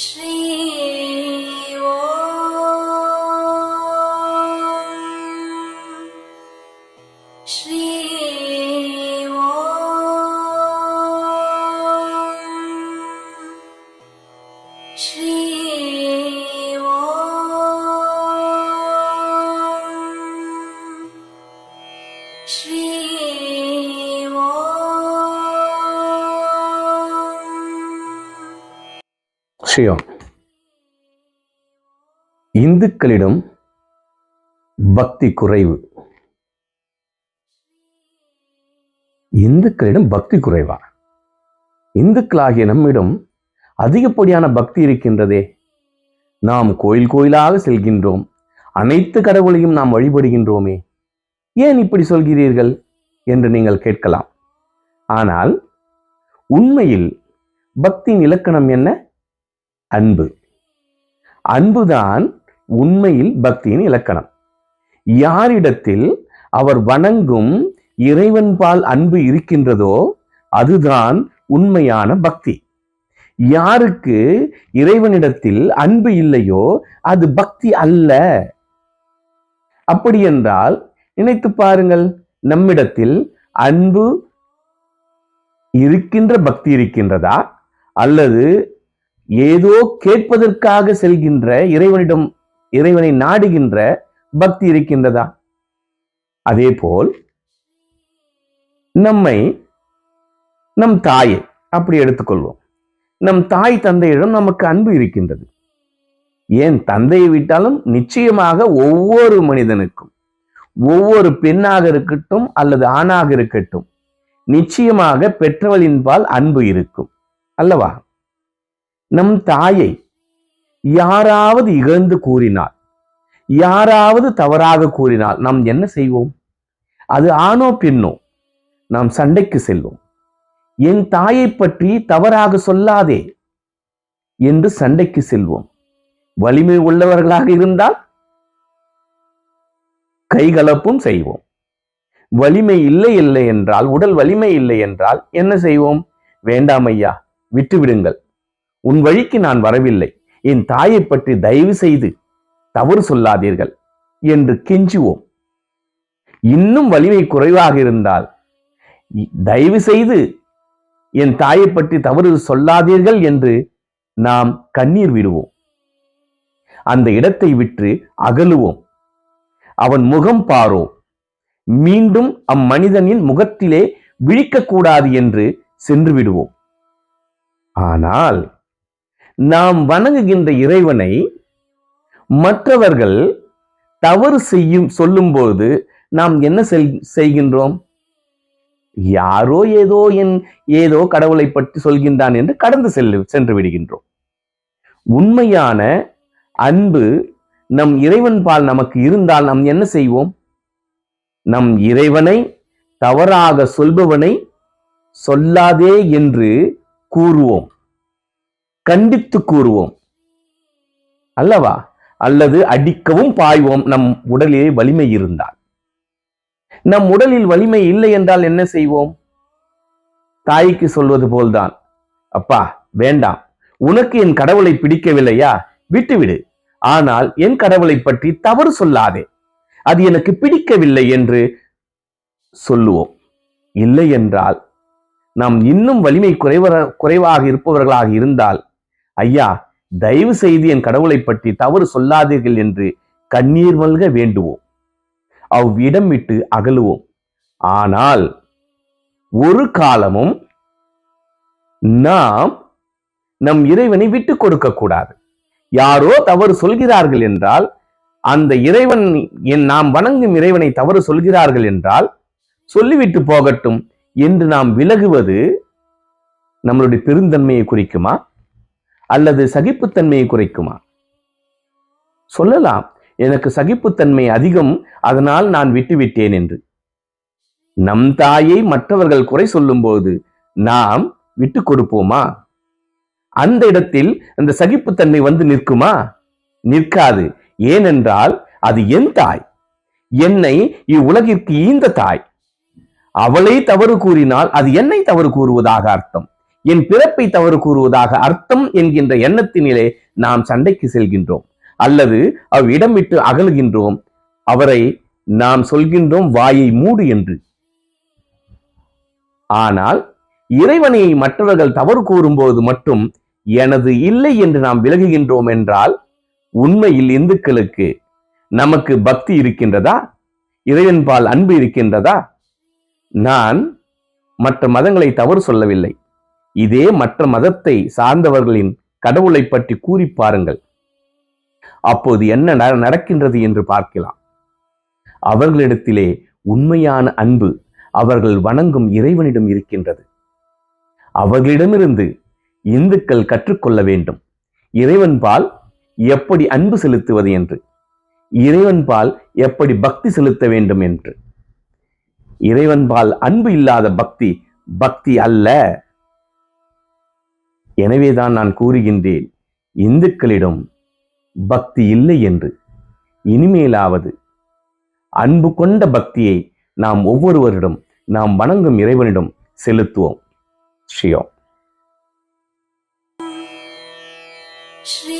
ஸ்ரீ ஸ்ரீ ஸ்ரீ ஸ்ரீ ஸ்ரீயோம். இந்துக்களிடம் பக்தி குறைவு. இந்துக்களிடம் பக்தி குறைவா? இந்துக்களாகிய நம்மிடம் அதிகப்படியான பக்தி இருக்கின்றதே. நாம் கோயில் கோயிலாக செல்கின்றோம், அனைத்து கடவுளையும் நாம் வழிபடுகின்றோமே, ஏன் இப்படி சொல்கிறீர்கள் என்று நீங்கள் கேட்கலாம். ஆனால் உண்மையில் பக்தியின் இலக்கணம் என்ன? அன்பு. அன்புதான் உண்மையில் பக்தியின் இலக்கணம். யாரிடத்தில் அவர் வணங்கும் இறைவன்பால் அன்பு இருக்கின்றதோ அதுதான் உண்மையான பக்தி. யாருக்கு இறைவனிடத்தில் அன்பு இல்லையோ அது பக்தி அல்ல. அப்படி என்றால் நினைத்து பாருங்கள், நம்மிடத்தில் அன்பு இருக்கின்ற பக்தி இருக்கின்றதா, அல்லது ஏதோ கேட்பதற்காக செல்கின்ற இறைவனை நாடுகின்ற பக்தி இருக்கின்றதா? அதே போல் நம் தாயை அப்படி எடுத்துக்கொள்வோம். நம் தாய் தந்தையிடம் நமக்கு அன்பு இருக்கின்றது. ஏன் தந்தையை விட்டாலும் நிச்சயமாக ஒவ்வொரு மனிதனுக்கும், ஒவ்வொரு பெண்ணாக இருக்கட்டும் அல்லது ஆணாக இருக்கட்டும், நிச்சயமாக பெற்றவளின்பால் அன்பு இருக்கும் அல்லவா? நம் தாயை யாராவது இகழ்ந்து கூறினால், யாராவது தவறாக கூறினால் நாம் என்ன செய்வோம்? அது ஆணோ பெண்ணோ, நாம் சண்டைக்கு செல்வோம். என் தாயை பற்றி தவறாக சொல்லாதே என்று சண்டைக்கு செல்வோம். வலிமை உள்ளவர்களாக இருந்தால் கைகலப்பும் செய்வோம். வலிமை இல்லை என்றால், உடல் வலிமை இல்லை என்றால் என்ன செய்வோம்? வேண்டாம் ஐயா, விட்டுவிடுங்கள், உன் வழிக்கு நான் வரவில்லை, என் தாயை பற்றி தயவு செய்து தவறு சொல்லாதீர்கள் என்று கெஞ்சுவோம். இன்னும் வலிமை குறைவாக இருந்தால், தயவு செய்து என் தாயை பற்றி தவறு சொல்லாதீர்கள் என்று நாம் கண்ணீர் விடுவோம். அந்த இடத்தை விட்டு அகலுவோம். அவன் முகம் பாரோம். மீண்டும் அம்மனிதனின் முகத்திலே விழிக்கக்கூடாது என்று சென்று விடுவோம். ஆனால் நாம் வணங்குகின்ற இறைவனை மற்றவர்கள் தவறு சொல்லும்போது நாம் என்ன செய்கின்றோம்? யாரோ ஏதோ கடவுளை பற்றி சொல்கின்றான் என்று கடந்து சென்று விடுகின்றோம். உண்மையான அன்பு நம் இறைவன் பால் நமக்கு இருந்தால் நாம் என்ன செய்வோம்? நம் இறைவனை தவறாக சொல்பவனை சொல்லாதே என்று கூறுவோம், கண்டித்து கூறுவோம் அல்லவா? அல்லது அடிக்கவும் பாய்வோம் நம் உடலிலே வலிமை இருந்தால். நம் உடலில் வலிமை இல்லை என்றால் என்ன செய்வோம்? தாய்க்கு சொல்வது போல்தான், அப்பா வேண்டாம், உனக்கு என் கடவுளை பிடிக்கவில்லையா, விட்டுவிடு, ஆனால் என் கடவுளை பற்றி தவறு சொல்லாதே, அது எனக்கு பிடிக்கவில்லை என்று சொல்லுவோம். இல்லை என்றால், நாம் இன்னும் வலிமை குறைவாக இருப்பவர்களாக இருந்தால், ஐயா தயவு செய்து என் கடவுளை பற்றி தவறு சொல்லாதீர்கள் என்று கண்ணீர் மல்க வேண்டுவோம். அவ்விடம் விட்டு அகலுவோம். ஆனால் ஒரு காலமும் நாம் நம் இறைவனை விட்டு கொடுக்க கூடாது. யாரோ தவறு சொல்கிறார்கள் என்றால், அந்த இறைவன் நாம் வணங்கும் இறைவனை தவறு சொல்கிறார்கள் என்றால் சொல்லிவிட்டு போகட்டும் என்று நாம் விலகுவது நம்மளுடைய பெருந்தன்மையை குறிக்குமா, அல்லது சகிப்புத்தன்மையை குறைக்குமா? சொல்லலாம், எனக்கு சகிப்புத்தன்மை அதிகம், அதனால் நான் விட்டுவிட்டேன் என்று. நம் தாயை மற்றவர்கள் குறை சொல்லும் போது நாம் விட்டு கொடுப்போமா? அந்த இடத்தில் அந்த சகிப்புத்தன்மை வந்து நிற்குமா? நிற்காது. ஏனென்றால் அது என் தாய், என்னை இவ்வுலகிற்கு ஈந்த தாய். அவளை தவறு கூறினால் அது என்னை தவறு கூறுவதாக அர்த்தம். என் பிறப்பை தவறு கூறுவதாக அர்த்தம் என்கின்ற எண்ணத்தினிலே நாம் சண்டைக்கு செல்கின்றோம், அல்லது அவ்விடம் விட்டு அகலுகின்றோம். அவரை நாம் சொல்கின்றோம் வாயை மூடு என்று. ஆனால் இறைவனை மற்றவர்கள் தவறு கூறும்போது மட்டும் எனது இல்லை என்று நாம் விலகுகின்றோம் என்றால் உண்மையில் இந்துக்களுக்கு நமக்கு பக்தி இருக்கின்றதா? இறைவன்பால் அன்பு இருக்கின்றதா? நான் மற்ற மதங்களை தவறு சொல்லவில்லை. இதே மற்ற மதத்தை சார்ந்தவர்களின் கடவுளை பற்றி கூறி பாருங்கள். அப்போது என்ன நடக்கின்றது என்று பார்க்கலாம். அவர்களிடத்திலே உண்மையான அன்பு அவர்கள் வணங்கும் இறைவனிடம் இருக்கின்றது. அவர்களிடமிருந்து இந்துக்கள் கற்றுக்கொள்ள வேண்டும், இறைவன்பால் எப்படி அன்பு செலுத்துவது என்று, இறைவன்பால் எப்படி பக்தி செலுத்த வேண்டும் என்று. இறைவன்பால் அன்பு இல்லாத பக்தி பக்தி அல்ல. எனவேதான் நான் கூறுகின்றேன், இந்துக்களிடம் பக்தி இல்லை என்று. இனிமேலாவது அன்பு கொண்ட பக்தியை நாம் ஒவ்வொருவரிடம், நாம் வணங்கும் இறைவனிடம் செலுத்துவோம். ஸ்ரீ